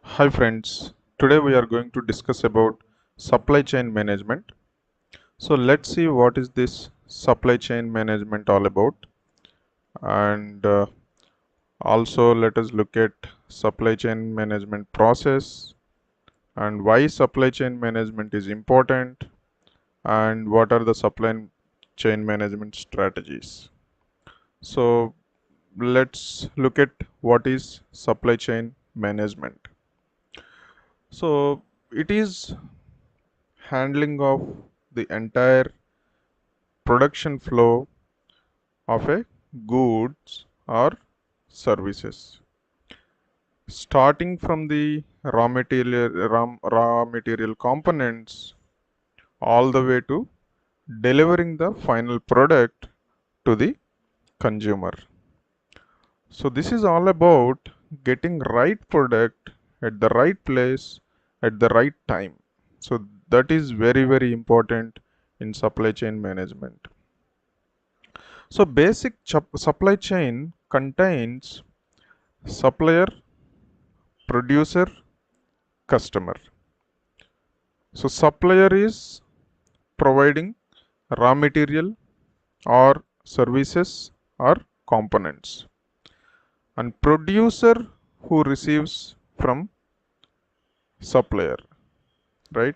Hi friends, today we are going to discuss about supply chain management. So let's see what is this supply chain management all about, and also let us look at supply chain management process and why supply chain management is important and what are the supply chain management strategies. So let's look at what is supply chain management. So it is handling of the entire production flow of a goods or services, starting from the raw material components all the way to delivering the final product to the consumer. So this is all about getting right product at the right place at the right time. So that is very important in supply chain management. So basic supply chain contains supplier, producer, customer. So supplier is providing raw material or services or components, and producer who receives from supplier, right?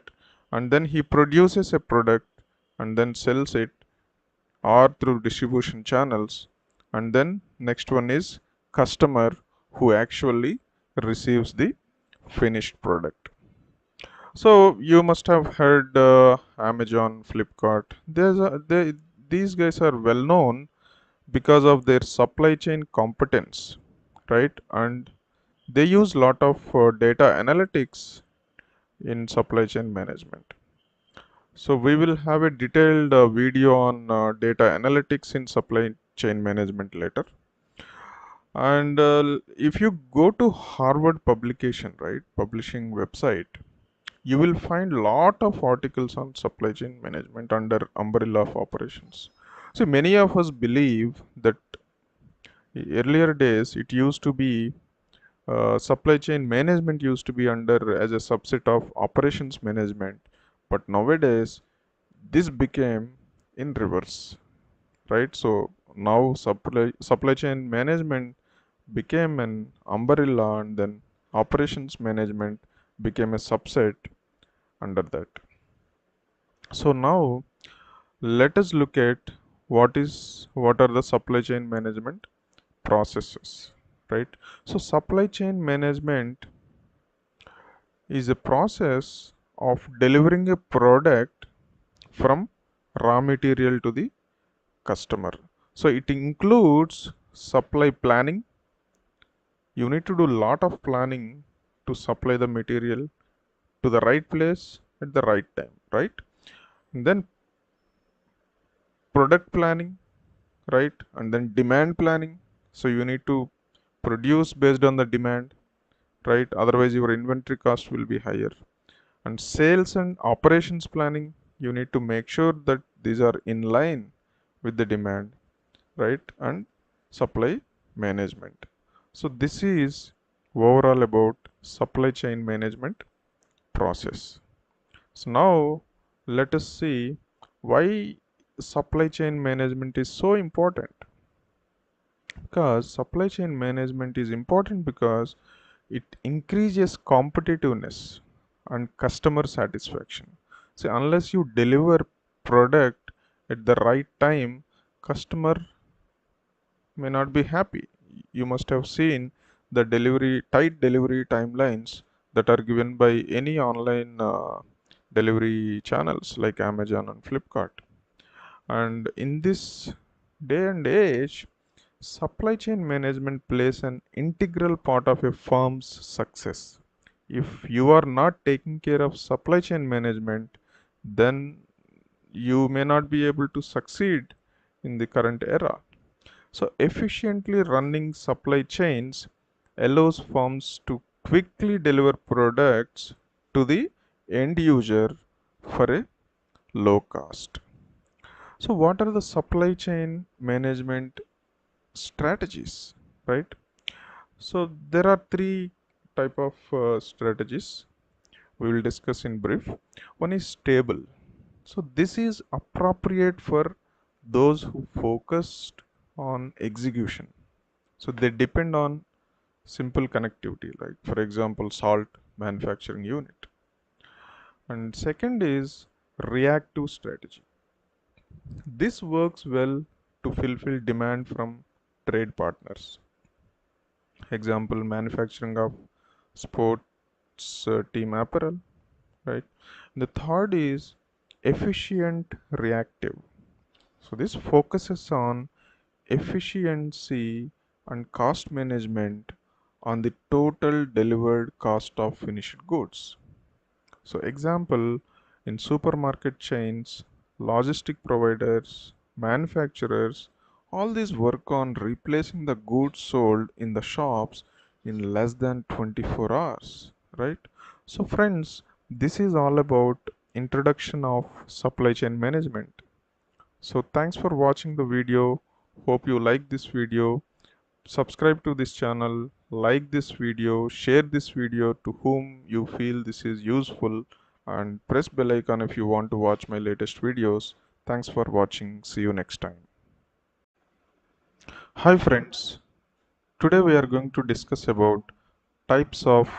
And then he produces a product and then sells it or through distribution channels. And then next one is customer who actually receives the finished product. So you must have heard Amazon, Flipkart. These guys are well known because of their supply chain competence, right? And they use lot of data analytics in supply chain management. So we will have a detailed video on data analytics in supply chain management later. And if you go to Harvard publication, right, publishing website, you will find lot of articles on supply chain management under umbrella of operations. So many of us believe that earlier days it used to be supply chain management used to be under as a subset of operations management, but nowadays this became in reverse, right? So now supply chain management became an umbrella, and then operations management became a subset under that. So now let us look at what are the supply chain management processes, right? So supply chain management is a process of delivering a product from raw material to the customer. So it includes supply planning. You need to do a lot of planning to supply the material to the right place at the right time, right? And then product planning, right? And then demand planning. So you need to produce based on the demand, right? Otherwise your inventory cost will be higher. And sales and operations planning, you need to make sure that these are in line with the demand, right? And supply management. So this is overall about supply chain management process. So now let us see why supply chain management is so important. Because supply chain management is important because it increases competitiveness and customer satisfaction. So unless you deliver product at the right time, customer may not be happy. You must have seen the tight delivery timelines that are given by any online delivery channels like Amazon and Flipkart. And in this day and age, supply chain management plays an integral part of a firm's success. If you are not taking care of supply chain management, then you may not be able to succeed in the current era. So, efficiently running supply chains allows firms to quickly deliver products to the end user for a low cost. So, what are the supply chain management strategies, right? So, there are three type of strategies we will discuss in brief. One is stable. So this is appropriate for those who focused on execution. So they depend on simple connectivity, like for example, salt manufacturing unit. And second is reactive strategy. This works well to fulfill demand from trade partners. Example, manufacturing of sports team apparel, right? The third is efficient reactive. So this focuses on efficiency and cost management on the total delivered cost of finished goods. So example, in supermarket chains, logistic providers, manufacturers, all these work on replacing the goods sold in the shops in less than 24 hours, right? So friends, this is all about introduction of supply chain management. So thanks for watching the video. Hope you like this video. Subscribe to this channel, like this video, share this video to whom you feel this is useful, and press bell icon if you want to watch my latest videos. Thanks for watching. See you next time. Hi friends. Today we are going to discuss about types of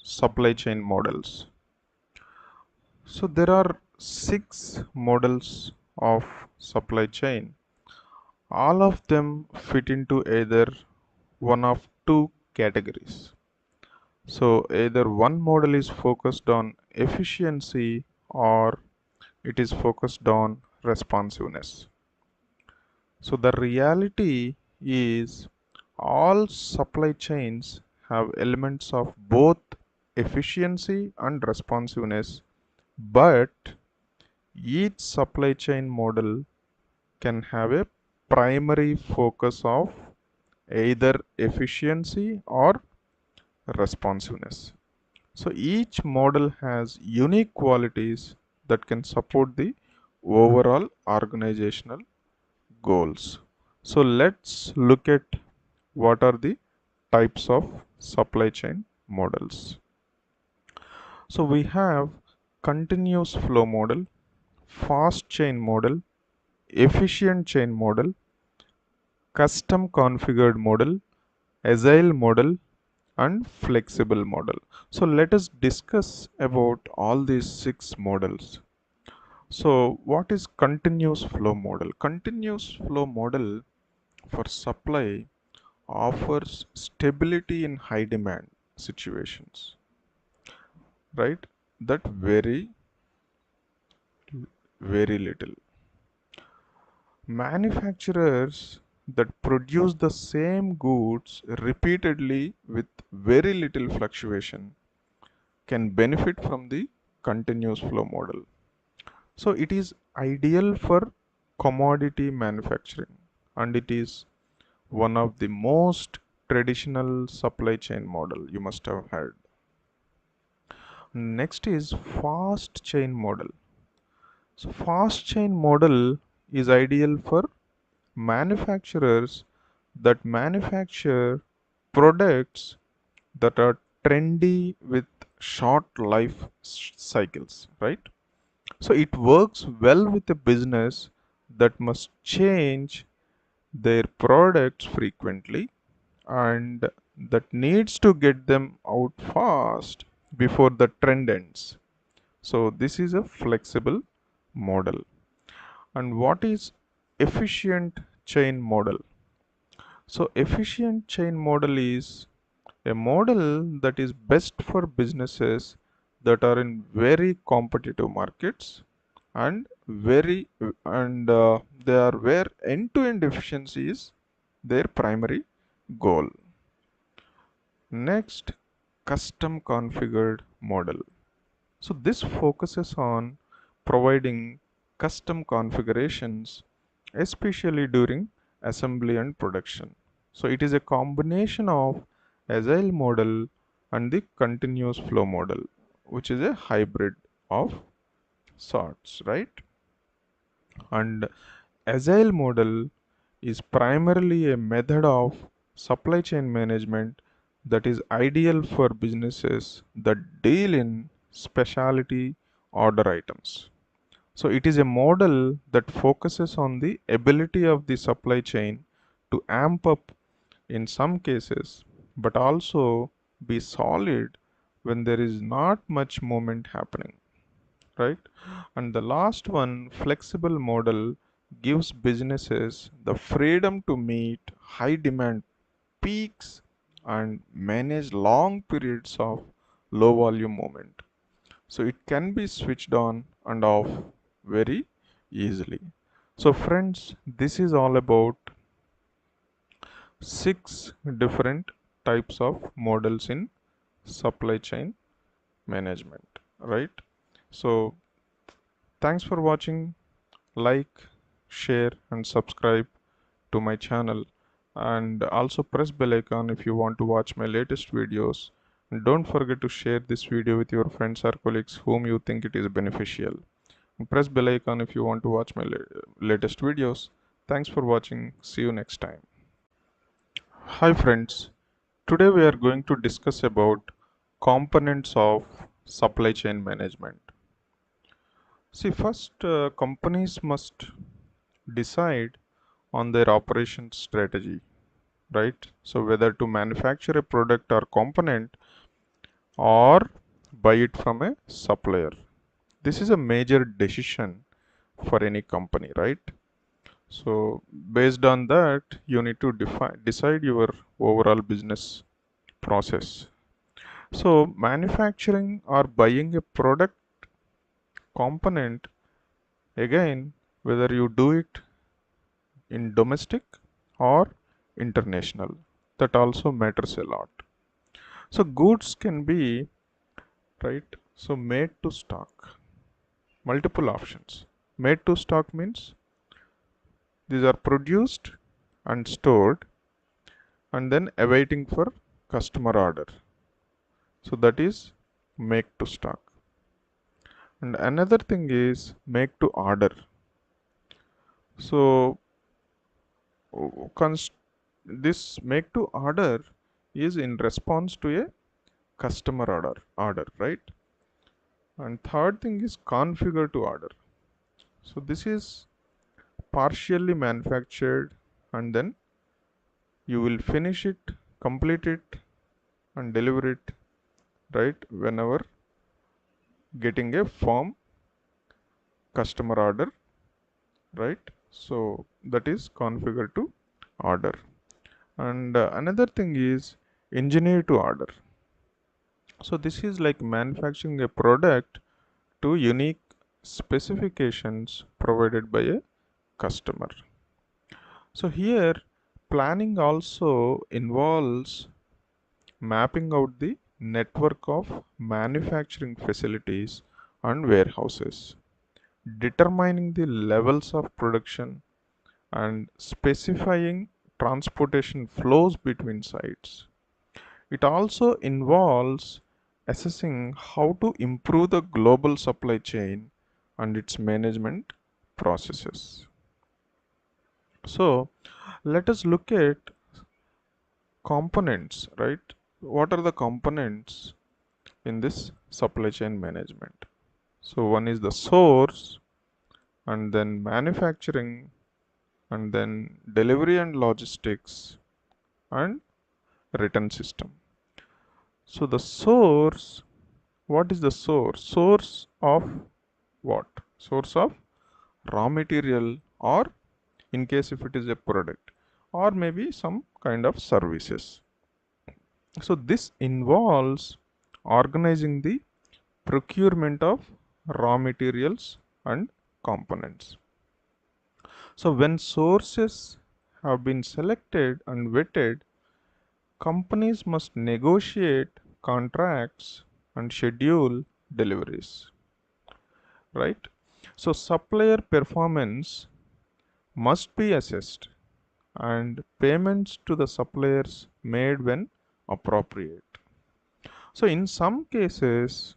supply chain models. So there are 6 models of supply chain. All of them fit into either one of two categories. So either one model is focused on efficiency or it is focused on responsiveness. So the reality is all supply chains have elements of both efficiency and responsiveness, but each supply chain model can have a primary focus of either efficiency or responsiveness. So each model has unique qualities that can support the overall organizational goals. So let's look at what are the types of supply chain models. So we have continuous flow model, fast chain model, efficient chain model, custom configured model, agile model, and flexible model. So let us discuss about all these 6 models. So what is continuous flow model? Continuous flow model for supply offers stability in high demand situations, right? That very little. Manufacturers that produce the same goods repeatedly with very little fluctuation can benefit from the continuous flow model. So it is ideal for commodity manufacturing, and it is one of the most traditional supply chain model you must have heard. Next is fast chain model. So fast chain model is ideal for manufacturers that manufacture products that are trendy with short life cycles, right? So it works well with a business that must change their products frequently and that needs to get them out fast before the trend ends. So this is a flexible model. And what is efficient chain model? So efficient chain model is a model that is best for businesses that are in very competitive markets and they are where end-to-end efficiency is their primary goal. Next, custom configured model. So this focuses on providing custom configurations, especially during assembly and production. So it is a combination of agile model and the continuous flow model, which is a hybrid of sorts, right? And agile model is primarily a method of supply chain management that is ideal for businesses that deal in specialty order items. So it is a model that focuses on the ability of the supply chain to amp up in some cases, but also be solid when there is not much movement happening, right? And the last one, flexible model, gives businesses the freedom to meet high demand peaks and manage long periods of low volume movement. So it can be switched on and off very easily. So friends, this is all about 6 different types of models in supply chain management, right? So thanks for watching. Like, share and subscribe to my channel, and also press bell icon if you want to watch my latest videos. And don't forget to share this video with your friends or colleagues whom you think it is beneficial. And press bell icon if you want to watch my latest videos. Thanks for watching. See you next time. Hi friends. Today we are going to discuss about components of supply chain management. See, first, companies must decide on their operation strategy, right? So whether to manufacture a product or component or buy it from a supplier. This is a major decision for any company, right? So based on that, you need to decide your overall business process. So manufacturing or buying a product component, again, whether you do it in domestic or international, that also matters a lot. So goods can be, right, so made to stock, multiple options. Made to stock means these are produced and stored and then awaiting for customer order. So that is make to stock. And another thing is make to order. So this make to order is in response to a customer order, right? And third thing is configure to order. So this is partially manufactured and then you will finish it, complete it and deliver it, right, whenever getting a firm customer order, right? So that is configure to order. And another thing is engineer to order. So this is like manufacturing a product to unique specifications provided by a customer. So here planning also involves mapping out the network of manufacturing facilities and warehouses, determining the levels of production and specifying transportation flows between sites. It also involves assessing how to improve the global supply chain and its management processes. So let us look at components, right? What are the components in this supply chain management? So one is the source, and then manufacturing, and then delivery and logistics, and return system. So the source, what is the source? Source of what? Source of raw material, or in case if it is a product, or maybe some kind of services. So this involves organizing the procurement of raw materials and components. So when sources have been selected and vetted, companies must negotiate contracts and schedule deliveries, right? So supplier performance must be assessed and payments to the suppliers made when appropriate. So in some cases,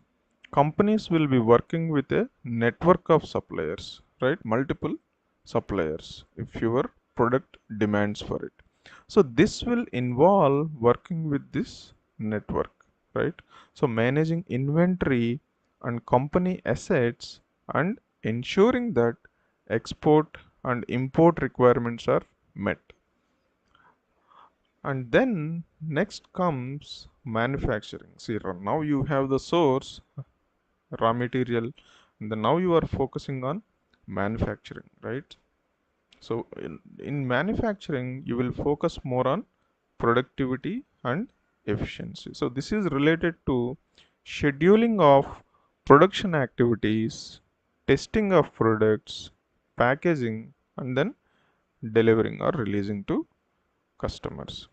companies will be working with a network of suppliers, right? Multiple suppliers if your product demands for it. So this will involve working with this network, right? So managing inventory and company assets and ensuring that export and import requirements are met. And then next comes manufacturing. See, now you have the source, raw material, and then now you are focusing on manufacturing, right? So in manufacturing, you will focus more on productivity and efficiency. So this is related to scheduling of production activities, testing of products, packaging, and then delivering or releasing to customers.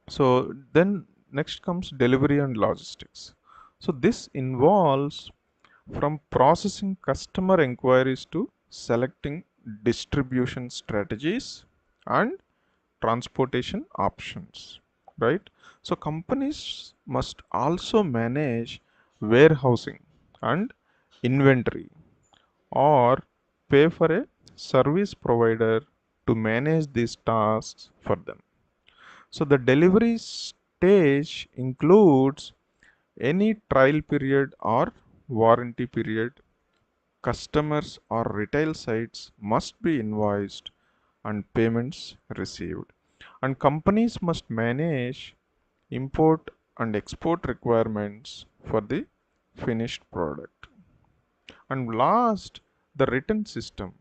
So then next comes delivery and logistics. So this involves from processing customer inquiries to selecting distribution strategies and transportation options, right? So companies must also manage warehousing and inventory or pay for a service provider to manage these tasks for them. So the delivery stage includes any trial period or warranty period. Customers or retail sites must be invoiced and payments received. And companies must manage import and export requirements for the finished product. And last, the return system.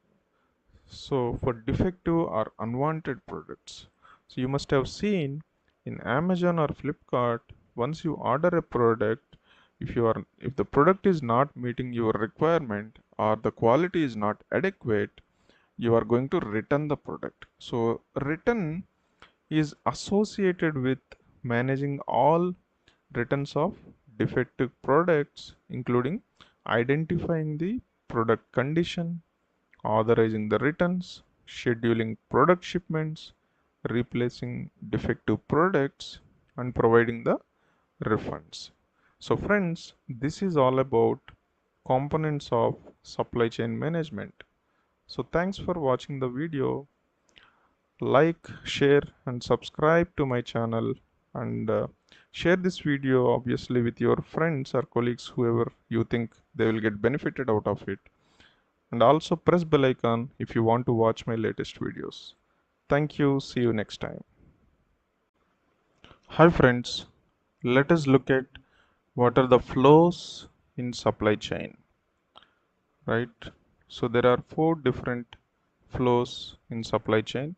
So for defective or unwanted products. So you must have seen in Amazon or Flipkart, once you order a product, if the product is not meeting your requirement or the quality is not adequate, you are going to return the product. So return is associated with managing all returns of defective products, including identifying the product condition, authorizing the returns, scheduling product shipments, replacing defective products, and providing the refunds. So, friends, this is all about components of supply chain management. So, thanks for watching the video. Like, share, and subscribe to my channel, and share this video obviously with your friends or colleagues, whoever you think they will get benefited out of it. And also press bell icon if you want to watch my latest videos. Thank you. See you next time. Hi friends. Let us look at what are the flows in supply chain, right? So there are four different flows in supply chain.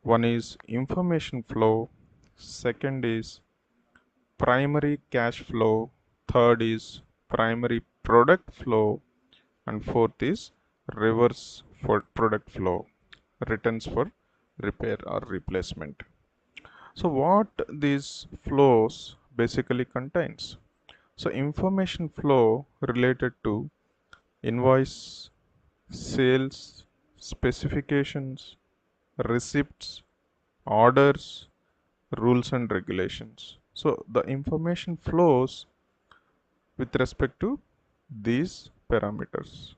One is information flow, second is primary cash flow, third is primary product flow, and fourth is reverse for product flow, returns for repair or replacement. So what these flows basically contains? So information flow related to invoice, sales, specifications, receipts, orders, rules and regulations. So the information flows with respect to these parameters.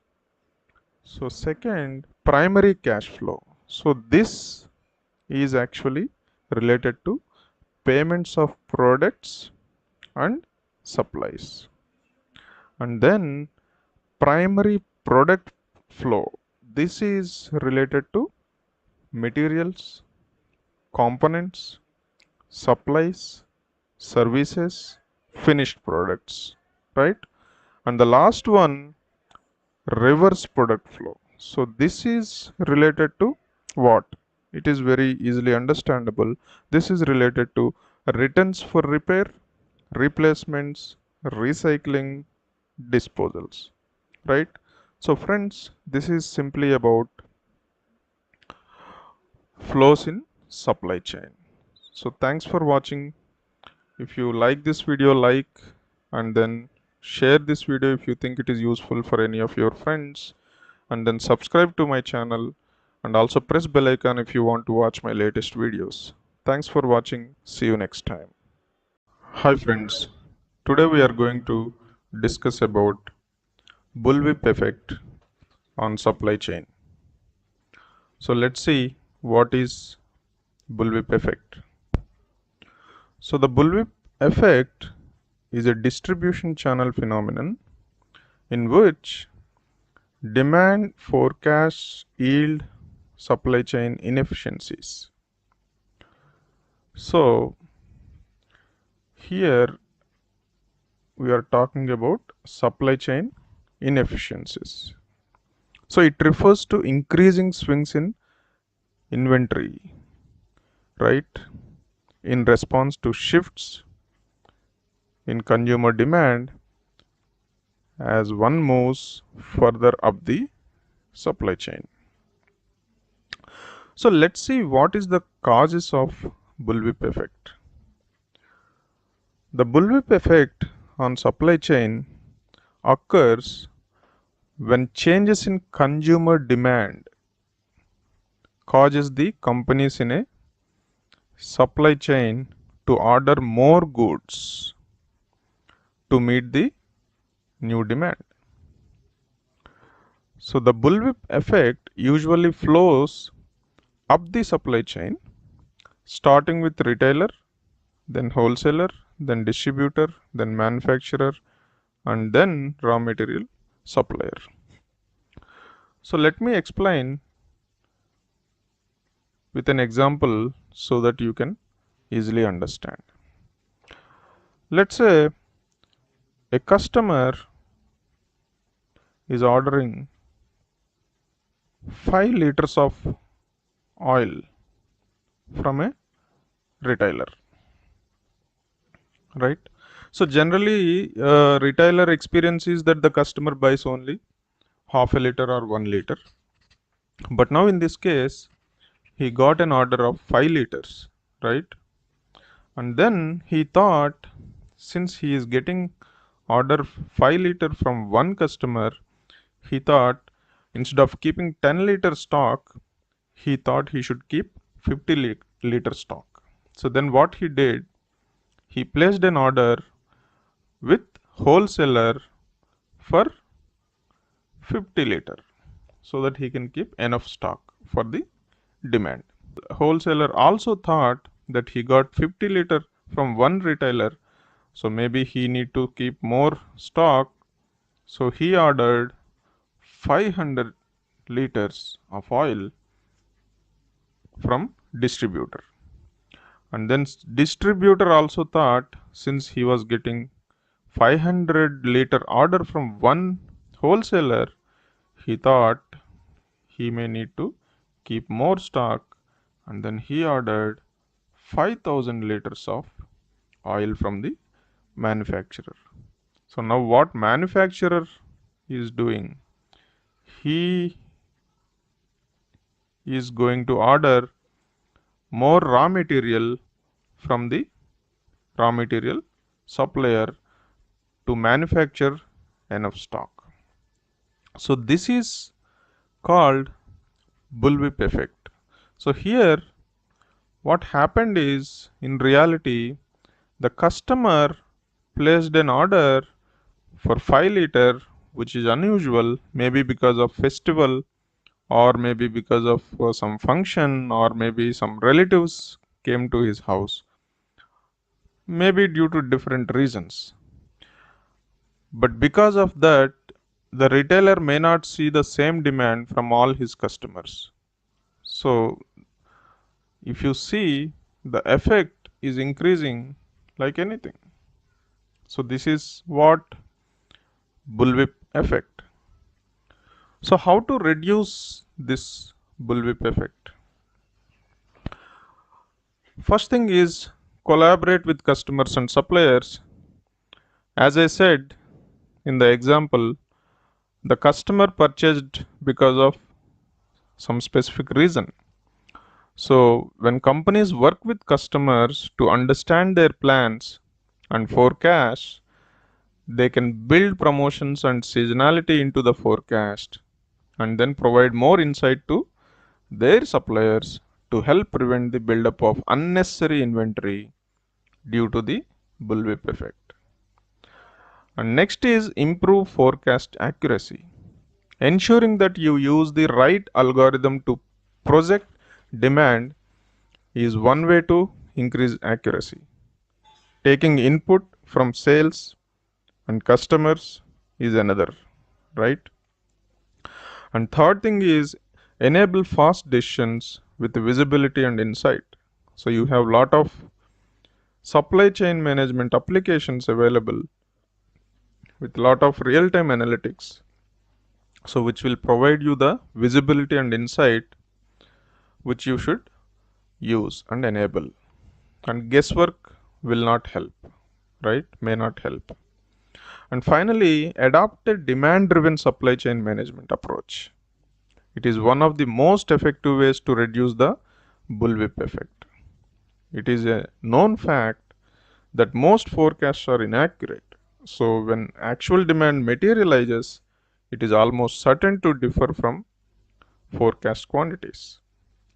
So second, primary cash flow. So this is actually related to payments of products and supplies. And then primary product flow. This is related to materials, components, supplies, services, finished products, right? And the last one, reverse product flow. So this is related to what? It is very easily understandable. This is related to returns for repair, replacements, recycling, disposals, right? So friends, this is simply about flows in supply chain. So thanks for watching. If you like this video, like, and then share this video if you think it is useful for any of your friends, and then subscribe to my channel, and also press bell icon if you want to watch my latest videos. Thanks for watching. See you next time. Hi friends. Today we are going to discuss about bullwhip effect on supply chain. So let's see what is bullwhip effect. So the bullwhip effect is a distribution channel phenomenon in which demand forecasts yield supply chain inefficiencies. So here we are talking about supply chain inefficiencies. So it refers to increasing swings in inventory, right? In response to shifts in consumer demand as one moves further up the supply chain. So let's see what is the causes of bullwhip effect. The bullwhip effect on supply chain occurs when changes in consumer demand causes the companies in a supply chain to order more goods to meet the new demand. So the bullwhip effect usually flows up the supply chain, starting with retailer, then wholesaler, then distributor, then manufacturer, and then raw material supplier. So let me explain with an example so that you can easily understand. Let's say a customer is ordering 5 liters of oil from a retailer, right? So generally retailer experience is that the customer buys only half a liter or 1 liter, but now in this case he got an order of 5 liters, right? And then he thought, since he is getting order 5 liter from one customer, he thought instead of keeping 10 liter stock, he thought he should keep 50 liter stock. So then what he did, he placed an order with wholesaler for 50 liter so that he can keep enough stock for the demand. Wholesaler also thought that he got 50 liter from one retailer, so maybe he need to keep more stock, so he ordered 500 liters of oil from distributor. And then distributor also thought, since he was getting 500 liter order from one wholesaler, he thought he may need to keep more stock, and then he ordered 5000 liters of oil from the manufacturer. So now what manufacturer is doing, he is going to order more raw material from the raw material supplier to manufacture enough stock. So this is called bullwhip effect. So here what happened is, in reality the customer placed an order for 5 liter, which is unusual, maybe because of festival, or maybe because of some function, or maybe some relatives came to his house, maybe due to different reasons. But because of that, the retailer may not see the same demand from all his customers. So if you see, the effect is increasing like anything. So this is what bullwhip effect. So how to reduce this bullwhip effect? First thing is collaborate with customers and suppliers. As I said in the example, the customer purchased because of some specific reason. So when companies work with customers to understand their plans and forecast, they can build promotions and seasonality into the forecast and then provide more insight to their suppliers to help prevent the buildup of unnecessary inventory due to the bullwhip effect. And next is improve forecast accuracy. Ensuring that you use the right algorithm to project demand is one way to increase accuracy. Taking input from sales and customers is another, right? And third thing is enable fast decisions with visibility and insight. So you have lot of supply chain management applications available with lot of real-time analytics. So which will provide you the visibility and insight which you should use and enable. And guesswork will not help, right? May not help. And finally, adopt a demand-driven supply chain management approach. It is one of the most effective ways to reduce the bullwhip effect. It is a known fact that most forecasts are inaccurate. So when actual demand materializes, it is almost certain to differ from forecast quantities.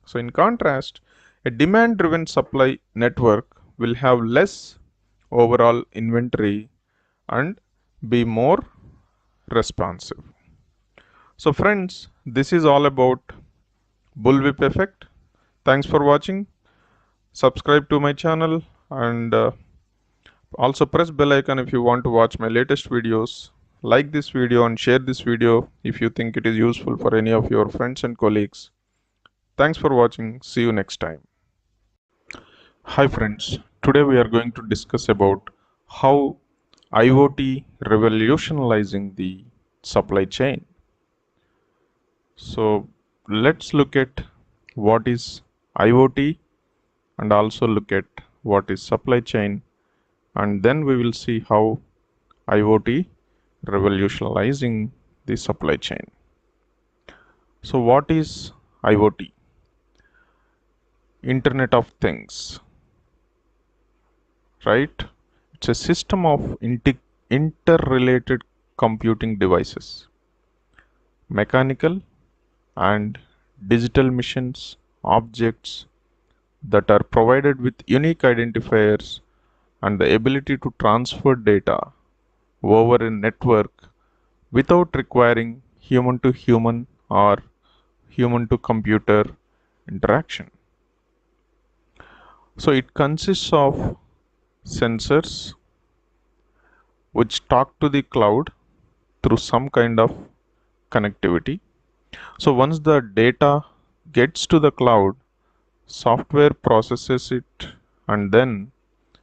So in contrast, a demand-driven supply network will have less overall inventory and be more responsive. So friends, this is all about bullwhip effect. Thanks for watching. Subscribe to my channel and also press bell icon if you want to watch my latest videos. Like this video and share this video if you think it is useful for any of your friends and colleagues. Thanks for watching. See you next time. Hi friends. Today we are going to discuss about how IoT revolutionizing the supply chain. So let's look at what is IoT and also look at what is supply chain, and then we will see how IoT revolutionizing the supply chain. So what is IoT? Internet of Things, right? It's a system of interrelated computing devices, mechanical and digital machines, objects that are provided with unique identifiers and the ability to transfer data over a network without requiring human to human or human to computer interaction. So it consists of sensors which talk to the cloud through some kind of connectivity. So once the data gets to the cloud, software processes it and then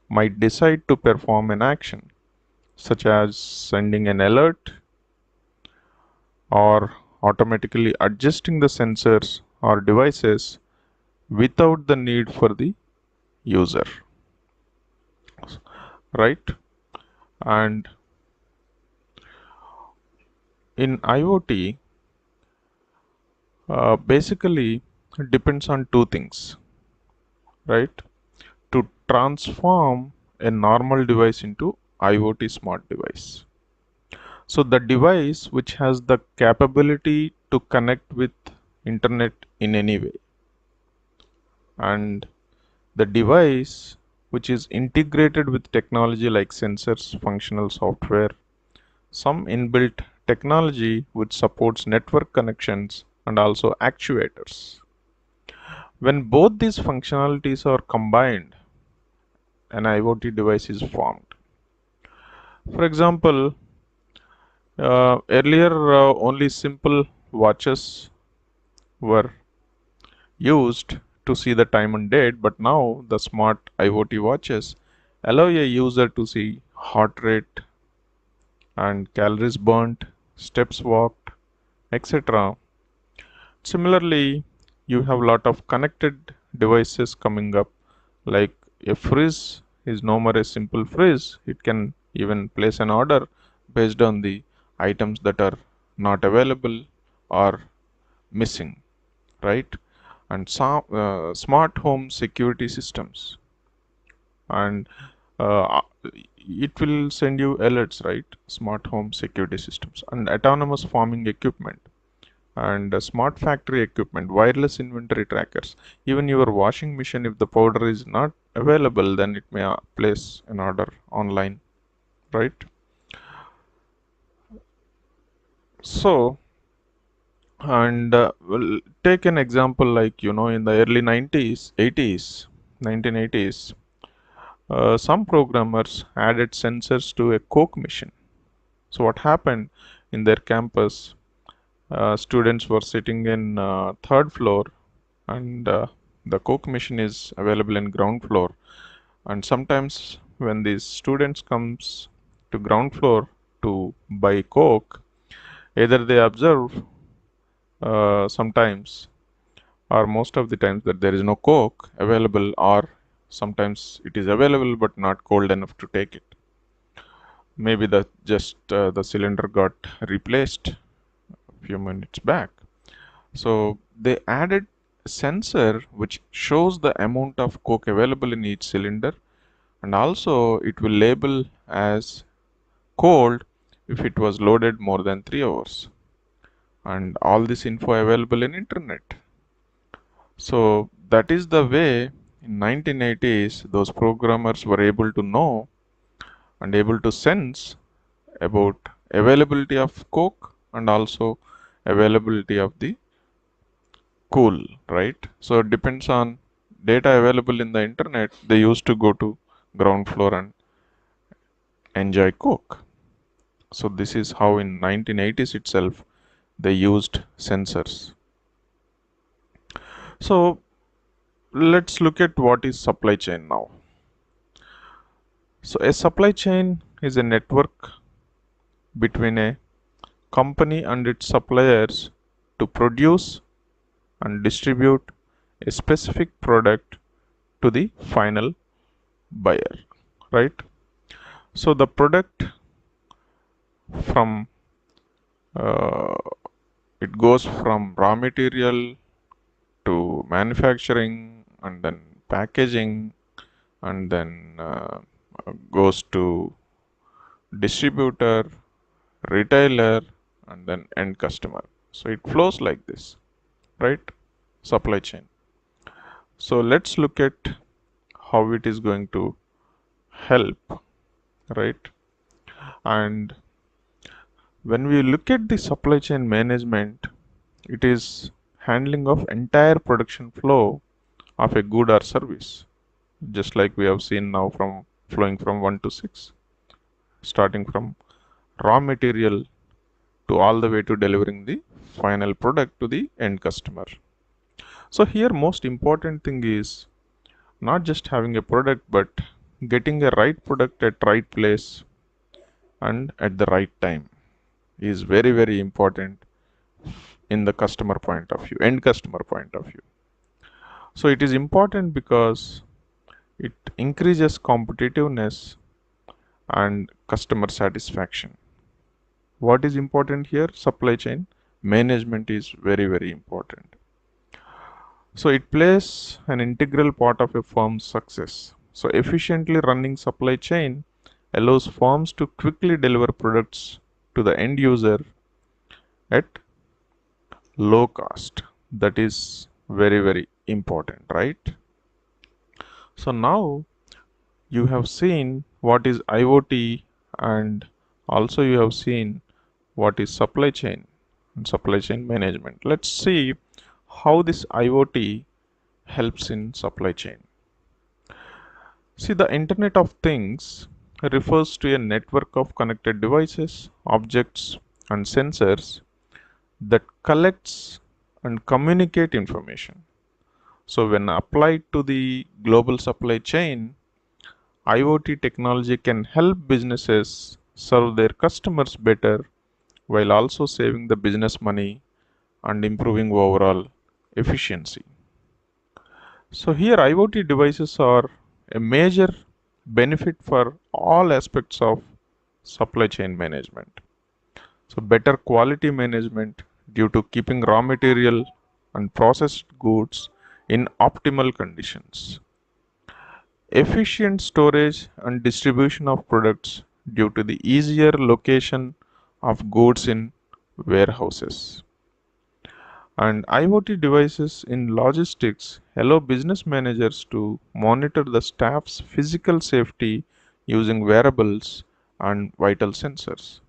might decide to perform an action, such as sending an alert or automatically adjusting the sensors or devices without the need for the user, right? And in IoT, basically it depends on two things, right? To transform a normal device into IoT smart device. So the device which has the capability to connect with internet in any way, and the device which is integrated with technology like sensors, functional software, some inbuilt technology which supports network connections and also actuators. When both these functionalities are combined, an IoT device is formed. For example, earlier only simple watches were used to see the time and date, but now the smart IoT watches allow a user to see heart rate and calories burnt, steps walked, etc. Similarly, you have a lot of connected devices coming up, like a fridge is no more a simple fridge. It can even place an order based on the items that are not available or missing, right? And some smart home security systems, and uh, it will send you alerts, right? Smart home security systems and autonomous farming equipment and smart factory equipment, wireless inventory trackers. Even your washing machine, if the powder is not available, then it may place an order online, right? So, and we'll take an example like, in the early 90s, 80s, 1980s, Some programmers added sensors to a Coke machine. So what happened in their campus? Students were sitting in third floor, and the Coke machine is available in ground floor. And sometimes when these students comes to ground floor to buy Coke, either they observe sometimes or most of the times that there is no Coke available, or sometimes it is available but not cold enough to take it. Maybe the cylinder got replaced a few minutes back. So they added a sensor which shows the amount of Coke available in each cylinder, and also it will label as cold if it was loaded more than 3 hours, and all this info available in internet. So that is the way in 1980s those programmers were able to know and able to sense about availability of Coke and also availability of the cool, right? So it depends on data available in the internet. They used to go to ground floor and enjoy Coke. So this is how in 1980s itself they used sensors. So let's look at what is supply chain now. So a supply chain is a network between a company and its suppliers to produce and distribute a specific product to the final buyer, right? So the product from uh, it goes from raw material to manufacturing and then packaging and then goes to distributor, retailer, and then end customer. So it flows like this, right? Supply chain. So let's look at how it is going to help, right? And when we look at the supply chain management, it is handling of entire production flow of a good or service, just like we have seen now from flowing from 1 to 6, starting from raw material to all the way to delivering the final product to the end customer. So here most important thing is not just having a product but getting a right product at right place and at the right time is very very important in the customer point of view, end customer point of view. So it is important because it increases competitiveness and customer satisfaction. What is important here? Supply chain management is very very important. So it plays an integral part of a firm's success. So efficiently running supply chain allows firms to quickly deliver products to the end user at low cost. That is very very important, right? So now you have seen what is IoT, and also you have seen what is supply chain and supply chain management. Let's see how this IoT helps in supply chain. See, the Internet of Things refers to a network of connected devices, objects, and sensors that collects and communicate information. So when applied to the global supply chain, IoT technology can help businesses serve their customers better while also saving the business money and improving overall efficiency. So here IoT devices are a major benefit for all aspects of supply chain management. So better quality management due to keeping raw material and processed goods in optimal conditions. Efficient storage and distribution of products due to the easier location of goods in warehouses. And IoT devices in logistics allow business managers to monitor the staff's physical safety using wearables and vital sensors.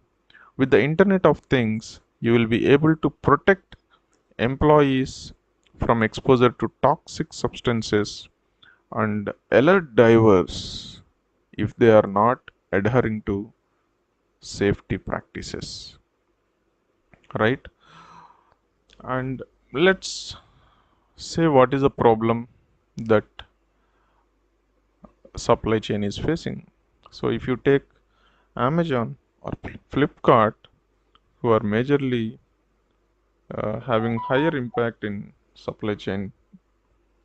With the Internet of Things, you will be able to protect employees from exposure to toxic substances and alert divers if they are not adhering to safety practices, right? And let's say what is a problem that supply chain is facing. So if you take Amazon or Flipkart, who are majorly having higher impact in supply chain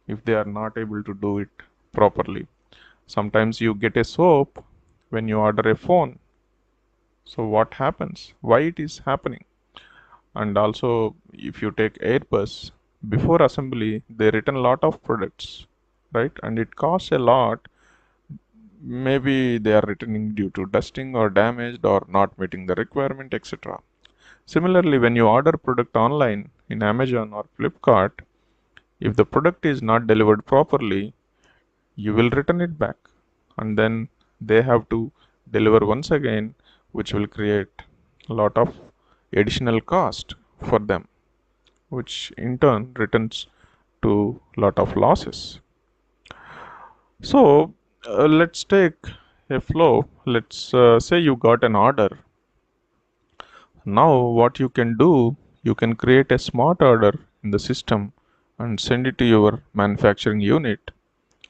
if they are not able to do it properly. Sometimes you get a soap when you order a phone. So what happens? Why it is happening? And also if you take Airbus, before assembly they written a lot of products, right? And it costs a lot. Maybe they are returning due to dusting or damaged or not meeting the requirement, etc. Similarly, when you order product online in Amazon or Flipkart, if the product is not delivered properly, you will return it back, and then they have to deliver once again, which will create a lot of additional cost for them, which in turn returns to a lot of losses. So let's take a flow. Let's say you got an order. Now what you can do, you can create a smart order in the system and send it to your manufacturing unit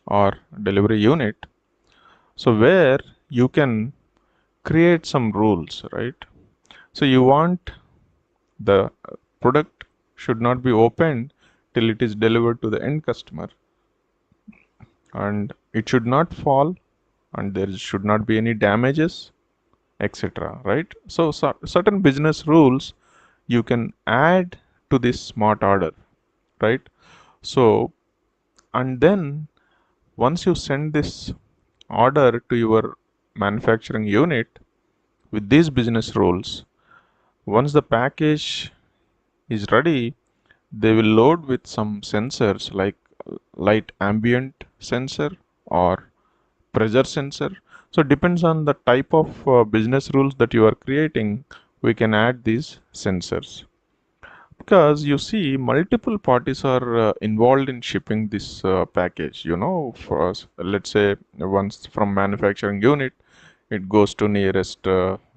or delivery unit. So where you can create some rules, right? So you want the product should not be opened till it is delivered to the end customer, and it should not fall, and there should not be any damages, etc., right? So, certain business rules you can add to this smart order, right? So and then once you send this order to your manufacturing unit with these business rules, once the package is ready, they will load with some sensors like light ambient sensor or pressure sensor. So depends on the type of business rules that you are creating, we can add these sensors. Because you see multiple parties are involved in shipping this package, for us, let's say once from manufacturing unit it goes to nearest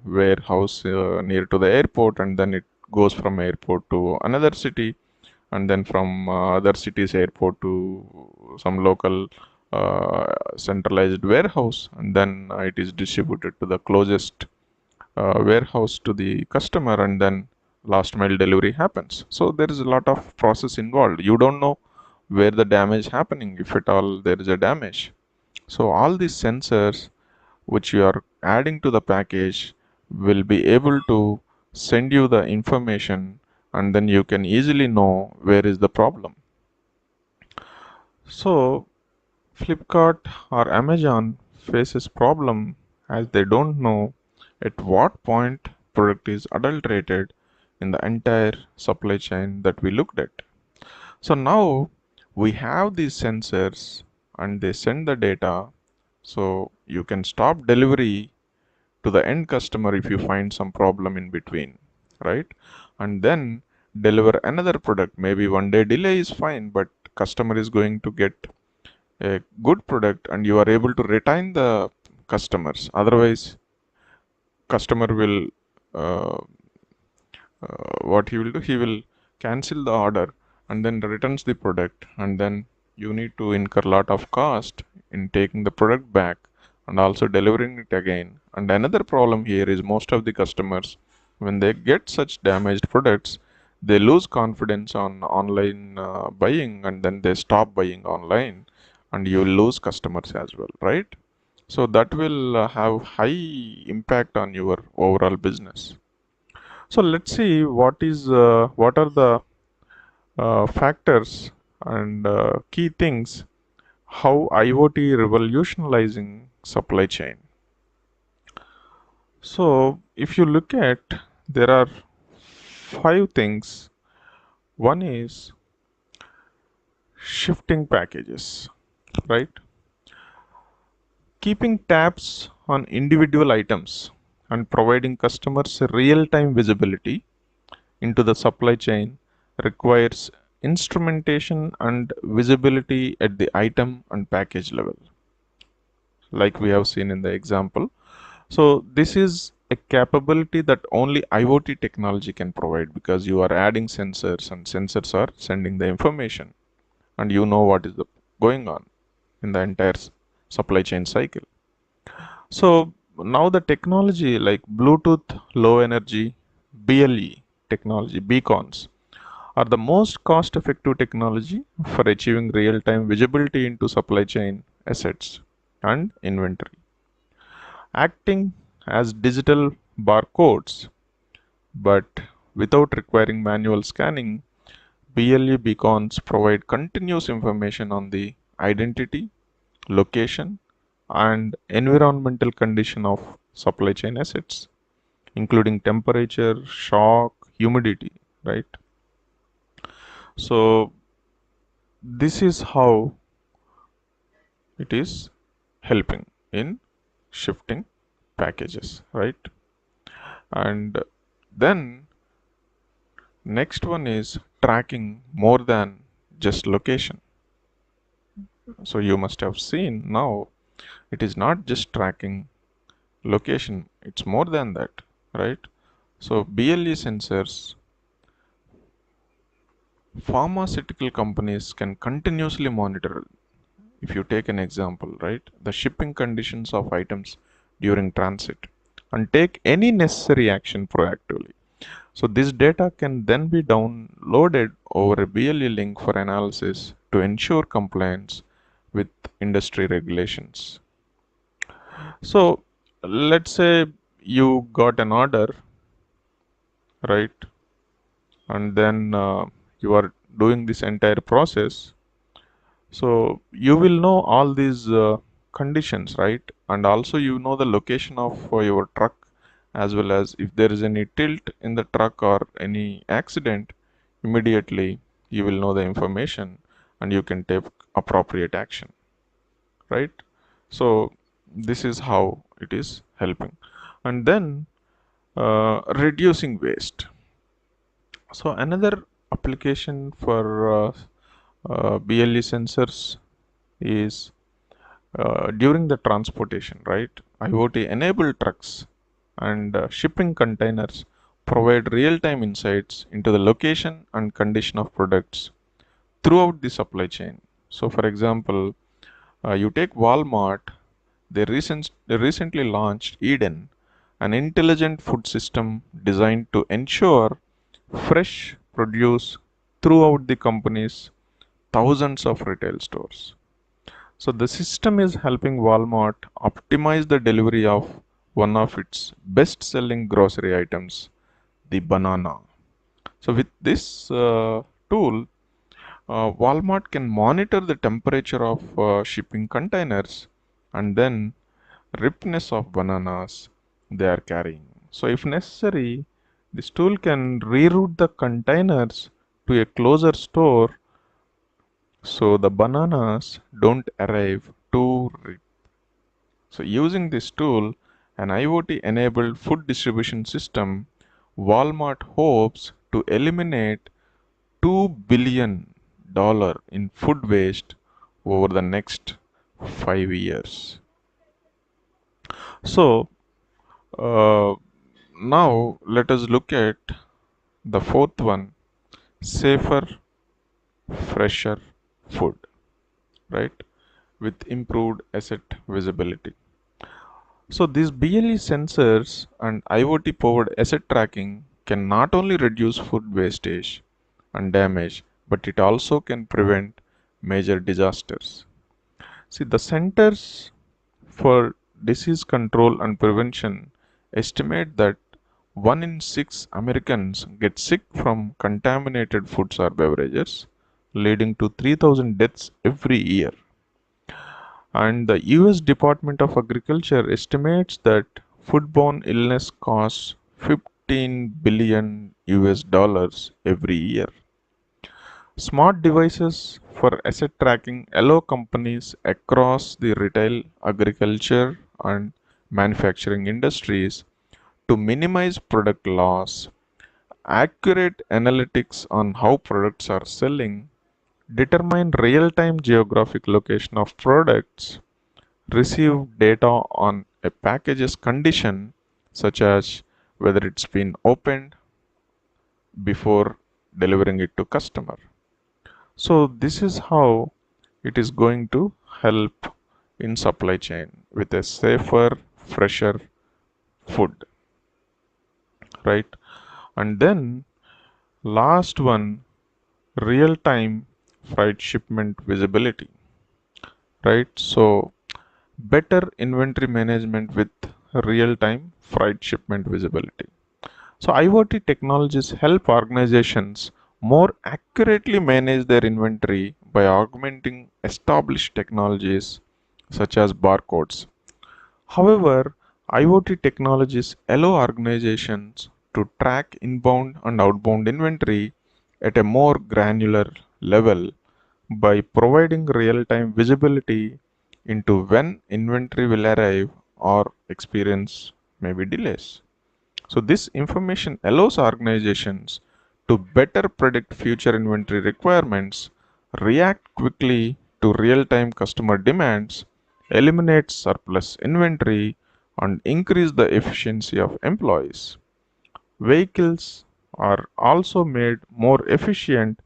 warehouse near to the airport, and then it goes from airport to another city, and then from other cities airport to some local centralized warehouse, and then it is distributed to the closest warehouse to the customer, and then last mile delivery happens. So there is a lot of process involved. You don't know where the damage happening, if at all there is a damage. So all these sensors which you are adding to the package will be able to send you the information, and then you can easily know where is the problem. So Flipkart or Amazon faces problem as they don't know at what point product is adulterated in the entire supply chain that we looked at. So now we have these sensors and they send the data, so you can stop delivery to the end customer if you find some problem in between, right? And then deliver another product. Maybe one day delay is fine, but customer is going to get a good product and you are able to retain the customers. Otherwise customer will uh, what he will do, he will cancel the order and then returns the product, and then you need to incur a lot of cost in taking the product back and also delivering it again. And another problem here is most of the customers, when they get such damaged products, they lose confidence on online buying, and then they stop buying online, and you lose customers as well, right? So that will have high impact on your overall business. So let's see what are the factors and key things how IoT revolutionizing supply chain. So if you look at, there are five things. One is shifting packages, right? Keeping tabs on individual items and providing customers real-time visibility into the supply chain requires instrumentation and visibility at the item and package level. like we have seen in the example. So this is a capability that only IoT technology can provide, because you are adding sensors and sensors are sending the information and you know what is going on in the entire supply chain cycle. So now the technology like Bluetooth low energy, BLE technology, beacons are the most cost effective technology for achieving real time visibility into supply chain assets and inventory. Acting as digital barcodes but without requiring manual scanning, BLE beacons provide continuous information on the identity, location, and environmental condition of supply chain assets, including temperature, shock, humidity, right? So this is how it is helping in shifting packages, right? And then next one is tracking more than just location. So you must have seen now it is not just tracking location, it's more than that, right? So BLE sensors, pharmaceutical companies can continuously monitor. If you take an example, right, the shipping conditions of items during transit and take any necessary action proactively. So this data can then be downloaded over a BLE link for analysis to ensure compliance with industry regulations. So let's say you got an order, right? And then you are doing this entire process. So you will know all these conditions, right? And also you know the location of your truck, as well as if there is any tilt in the truck or any accident, immediately you will know the information and you can take appropriate action, right? So this is how it is helping. And then reducing waste. So another application for BLE sensors is during the transportation, right? IoT enabled trucks and shipping containers provide real time insights into the location and condition of products throughout the supply chain. So, for example, you take Walmart, they recently launched Eden, an intelligent food system designed to ensure fresh produce throughout the company's thousands of retail stores. So the system is helping Walmart optimize the delivery of one of its best selling grocery items, the banana. So with this tool, Walmart can monitor the temperature of shipping containers and then ripeness of bananas they are carrying. So if necessary, this tool can reroute the containers to a closer store so the bananas don't arrive too ripe. So using this tool, an IoT enabled food distribution system, Walmart hopes to eliminate $2 billion in food waste over the next 5 years. So uh, now let us look at the fourth one, safer, fresher food, right? With improved asset visibility. So these BLE sensors and IoT powered asset tracking can not only reduce food wastage and damage, but it also can prevent major disasters. See, the Centers for Disease Control and Prevention estimate that 1 in 6 Americans get sick from contaminated foods or beverages, leading to 3,000 deaths every year. And the US Department of Agriculture estimates that foodborne illness costs 15 billion US dollars every year. Smart devices for asset tracking allow companies across the retail, agriculture, and manufacturing industries to minimize product loss. Accurate analytics on how products are selling determine real time geographic location of products receive data on a package's condition, such as whether it's been opened before delivering it to customer. So this is how it is going to help in supply chain with a safer, fresher food, right? And then last one, real time freight shipment visibility, right? So better inventory management with real time freight shipment visibility. So IoT technologies help organizations more accurately manage their inventory by augmenting established technologies such as barcodes. However, IoT technologies allow organizations to track inbound and outbound inventory at a more granular level by providing real-time visibility into when inventory will arrive or experience maybe delays. So this information allows organizations to better predict future inventory requirements, react quickly to real-time customer demands, eliminate surplus inventory, and increase the efficiency of employees. Vehicles are also made more efficient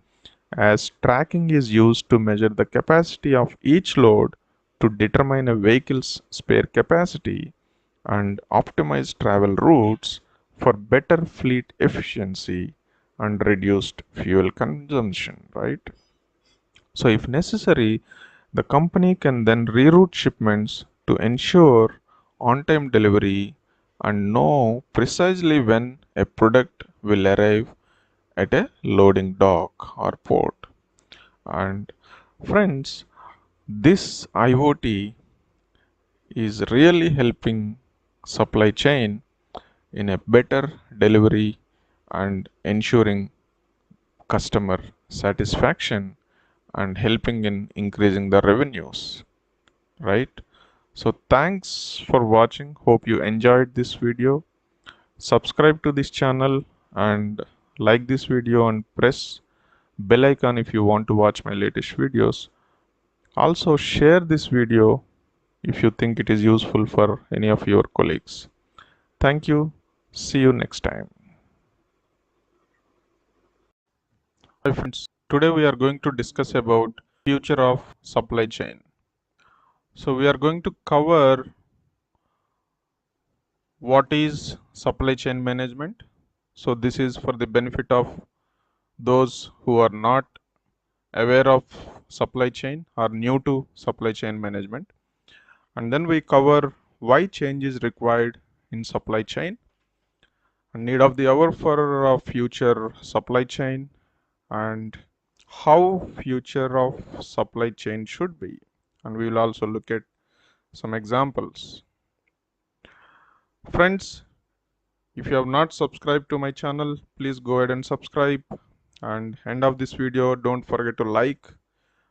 as tracking is used to measure the capacity of each load to determine a vehicle's spare capacity and optimize travel routes for better fleet efficiency and reduced fuel consumption, right? So, if necessary, the company can then reroute shipments to ensure on time delivery and know precisely when a product will arrive at a loading dock or port. And friends, this IoT is really helping supply chain in a better delivery and ensuring customer satisfaction and helping in increasing the revenues, right? So thanks for watching. Hope you enjoyed this video. Subscribe to this channel and like this video and press bell icon if you want to watch my latest videos. Also share this video if you think it is useful for any of your colleagues. Thank you. See you next time. Hi friends, today we are going to discuss about future of supply chain. So we are going to cover what is supply chain management. So this is for the benefit of those who are not aware of supply chain or new to supply chain management. And then we cover why change is required in supply chain and need of the hour for a future supply chain and how future of supply chain should be, and we will also look at some examples. Friends, if you have not subscribed to my channel, please go ahead and subscribe, and end of this video don't forget to like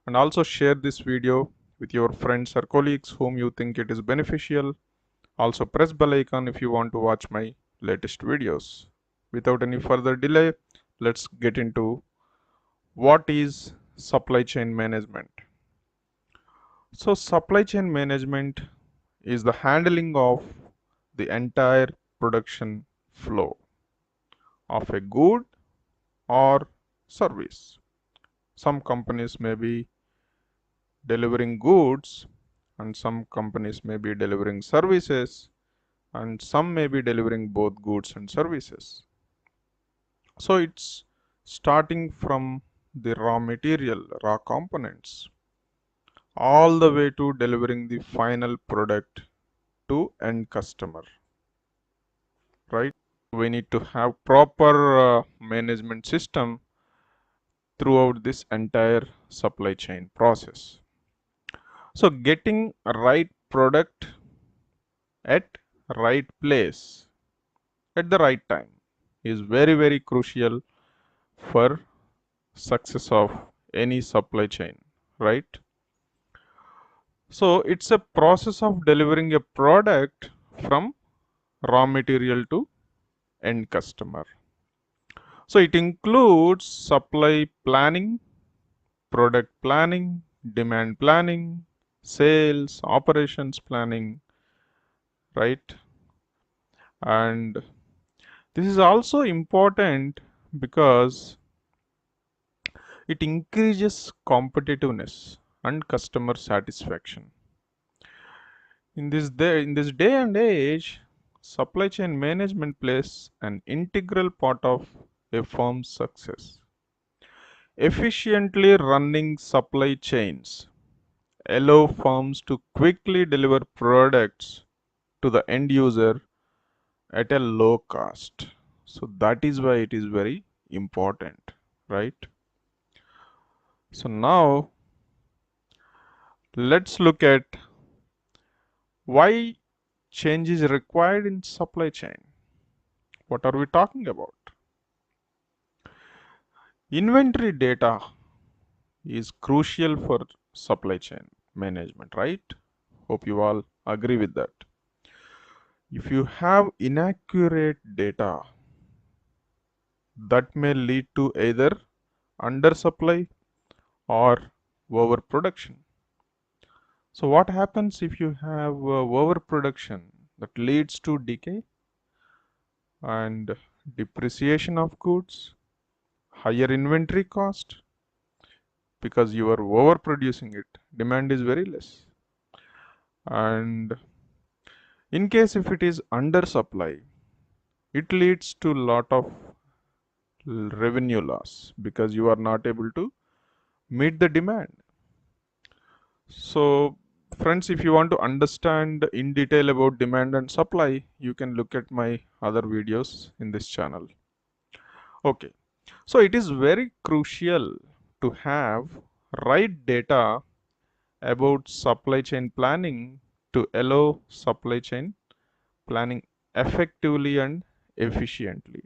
and also share this video with your friends or colleagues whom you think it is beneficial. Also press bell icon if you want to watch my latest videos. Without any further delay, let's get into what is supply chain management. So supply chain management is the handling of the entire production flow of a good or service. Some companies may be delivering goods and some companies may be delivering services and some may be delivering both goods and services. So it's starting from the raw material, raw components, all the way to delivering the final product to end customer, right? We need to have proper management system throughout this entire supply chain process. So getting right product at right place at the right time is very crucial for success of any supply chain, right? So it's a process of delivering a product from raw material to end customer. So it includes supply planning, product planning, demand planning, sales, operations planning, right? And this is also important because it increases competitiveness and customer satisfaction. In this day and age, supply chain management plays an integral part of a firm's success. Efficiently running supply chains allow firms to quickly deliver products to the end user at a low cost. So that is why it is very important, right? So now let's look at why change is required in supply chain. What are we talking about? Inventory data is crucial for supply chain management, right? Hope you all agree with that. If you have inaccurate data, that may lead to either undersupply or overproduction. So what happens if you have overproduction? That leads to decay and depreciation of goods, higher inventory cost because you are overproducing it. Demand is very less. And in case if it is undersupply, it leads to lot of revenue loss because you are not able to meet the demand. So friends, if you want to understand in detail about demand and supply, you can look at my other videos in this channel. Okay, so it is very crucial to have right data about supply chain planning to allow supply chain planning effectively and efficiently.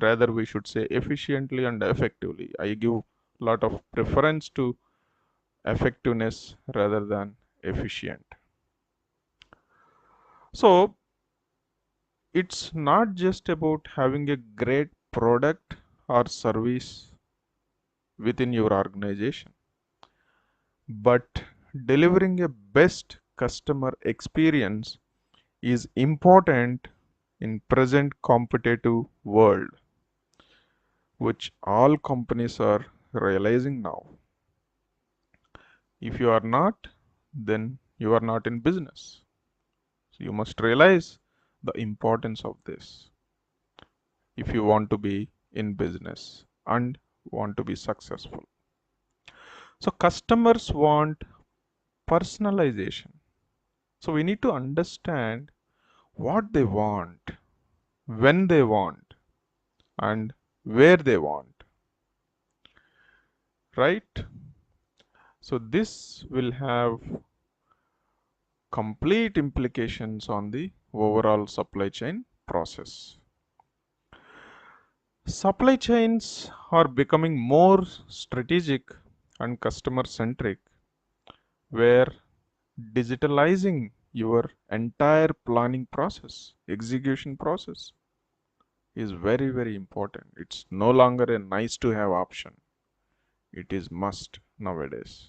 Rather, we should say efficiently and effectively. I give lot of preference to effectiveness rather than efficient. So it's not just about having a great product or service within your organization, but delivering a best customer experience is important in present competitive world, which all companies are realizing now. If you are not, then you are not in business. So you must realize the importance of this if you want to be in business and want to be successful. So customers want personalization. So we need to understand what they want, when they want, and where they want, right? So this will have complete implications on the overall supply chain process. Supply chains are becoming more strategic and customer centric, where digitalizing your entire planning process, execution process is very, very important. It's no longer a nice to have option. It is must nowadays.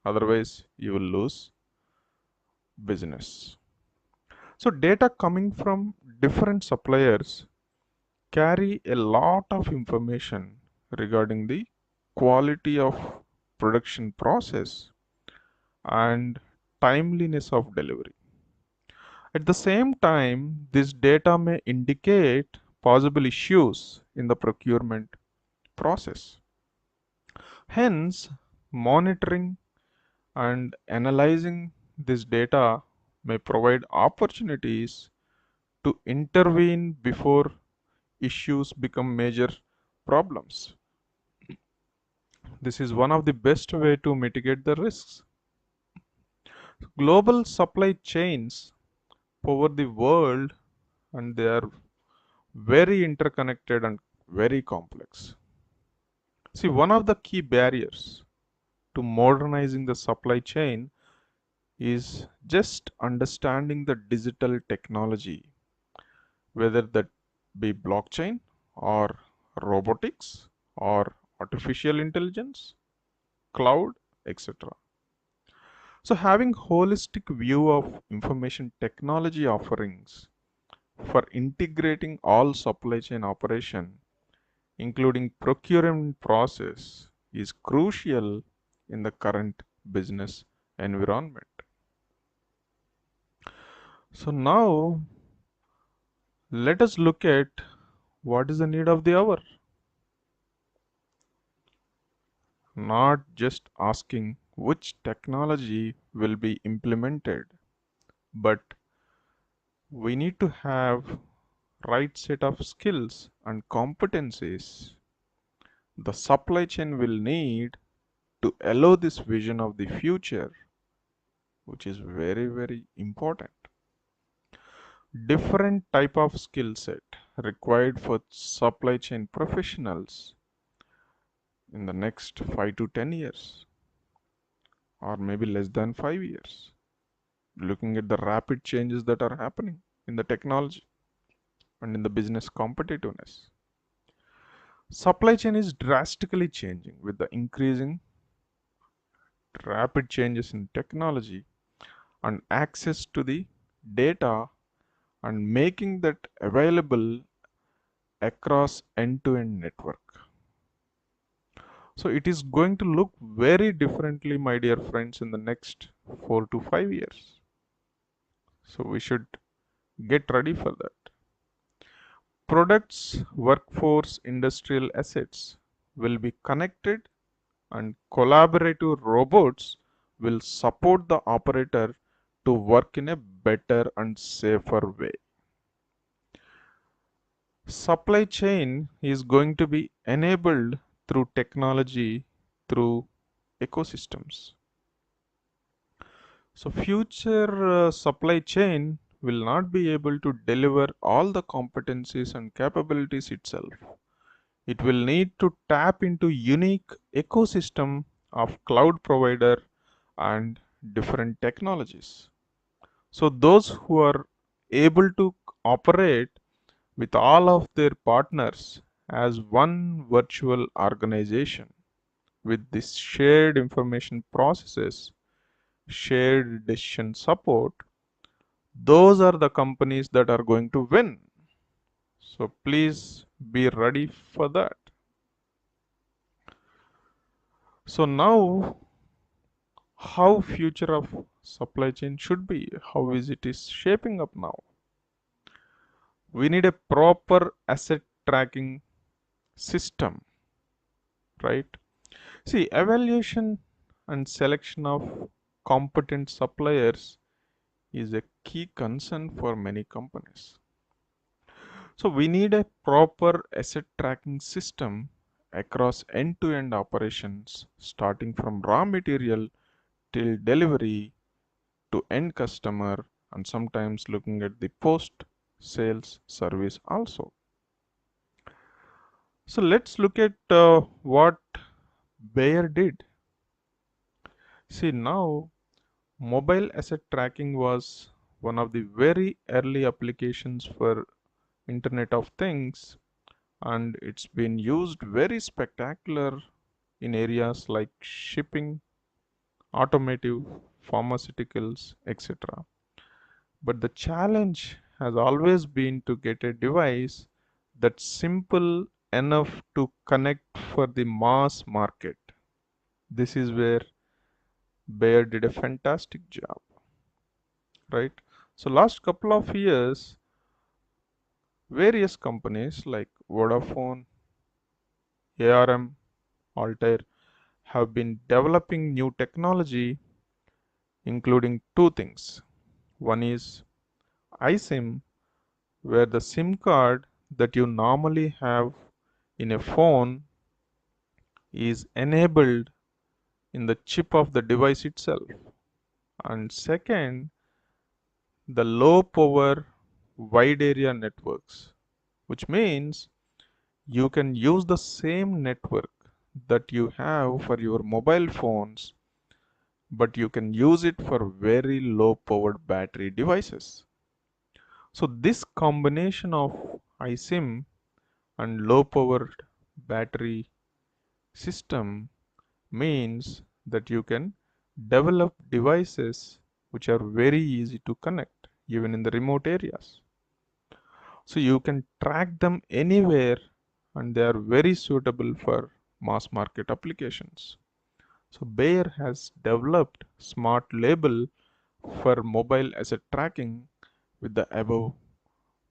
Otherwise, you will lose business. So data coming from different suppliers carry a lot of information regarding the quality of production process and timeliness of delivery. At the same time, this data may indicate possible issues in the procurement process. Hence, monitoring and analyzing this data may provide opportunities to intervene before issues become major problems. This is one of the best way to mitigate the risks. Global supply chains over the world, and they are very interconnected and very complex. See, one of the key barriers to modernizing the supply chain is just understanding the digital technology, whether that be blockchain or robotics or artificial intelligence, cloud, etc. So having holistic view of information technology offerings for integrating all supply chain operation, including procurement process, is crucial in the current business environment. So now let us look at what is the need of the hour. Not just asking which technology will be implemented, but we need to have right set of skills and competencies the supply chain will need to allow this vision of the future, which is very, very important. Different type of skill set required for supply chain professionals in the next 5 to 10 years, or maybe less than 5 years, looking at the rapid changes that are happening in the technology and in the business competitiveness. Supply chain is drastically changing with the increasing rapid changes in technology and access to the data and making that available across end-to-end network. So it is going to look very differently, my dear friends, in the next 4 to 5 years. So we should get ready for that. Products, workforce, industrial assets will be connected, and collaborative robots will support the operator to work in a better and safer way. Supply chain is going to be enabled through technology, through ecosystems. So future supply chain will not be able to deliver all the competencies and capabilities itself. It will need to tap into unique ecosystem of cloud provider and different technologies. So those who are able to operate with all of their partners as one virtual organization with this shared information processes, shared decision support, those are the companies that are going to win. So please be ready for that. So now how future of supply chain should be, how is it is shaping up now. We need a proper asset tracking system, right? See, evaluation and selection of competent suppliers is a key concern for many companies. So we need a proper asset tracking system across end-to-end operations, starting from raw material till delivery to end customer, and sometimes looking at the post sales service also. So let's look at what Bayer did. See, now mobile asset tracking was one of the very early applications for Internet of Things, and it's been used very spectacular in areas like shipping, automotive, pharmaceuticals, etc. But the challenge has always been to get a device that's simple enough to connect for the mass market. This is where Bayer did a fantastic job, right? So last couple of years, various companies like Vodafone, ARM, Altair have been developing new technology, including two things. One is iSIM, where the SIM card that you normally have in a phone is enabled in the chip of the device itself. And second, the low power wide area networks, which means you can use the same network that you have for your mobile phones, but you can use it for very low powered battery devices. So this combination of iSIM and low powered battery system means that you can develop devices which are very easy to connect even in the remote areas. So you can track them anywhere and they are very suitable for mass market applications. So Bayer has developed smart label for mobile asset tracking with the above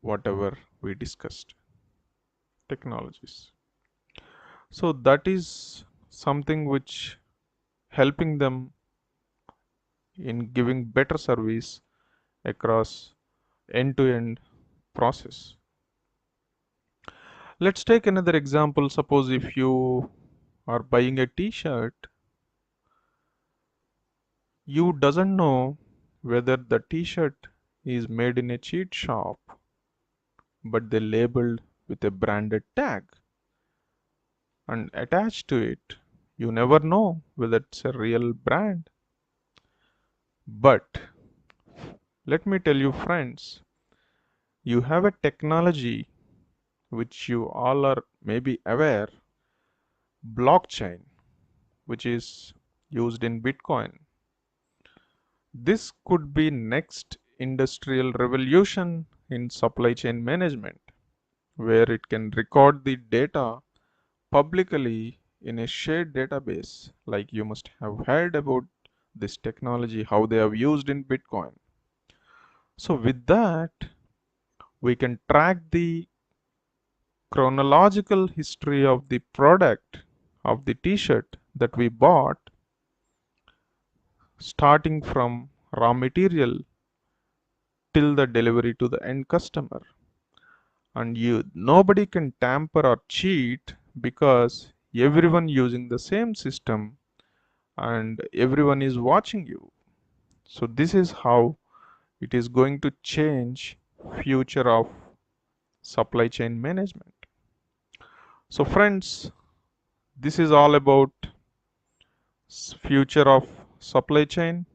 whatever we discussed technologies. So that is something which helping them in giving better service across end-to-end process. Let's take another example. Suppose if you are buying a t-shirt, you doesn't know whether the t-shirt is made in a cheap shop, but they labeled with a branded tag and attached to it. You never know whether it's a real brand. But let me tell you, friends, you have a technology which you all are maybe aware, blockchain, which is used in Bitcoin. This could be next industrial revolution in supply chain management, where it can record the data publicly in a shared database. Like you must have heard about this technology, how they have used in Bitcoin. So with that, we can track the chronological history of the product of the t-shirt that we bought, starting from raw material till the delivery to the end customer. And you nobody can tamper or cheat because everyone using the same system and everyone is watching you. So this is how it is going to change future of supply chain management. So friends, this is all about future of supply chain.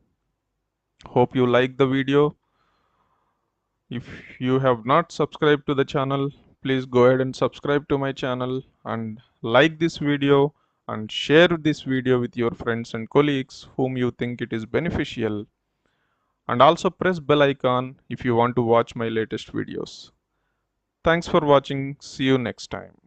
Hope you like the video. If you have not subscribed to the channel, please go ahead and subscribe to my channel and like this video and share this video with your friends and colleagues whom you think it is beneficial, and also press bell icon if you want to watch my latest videos. Thanks for watching. See you next time.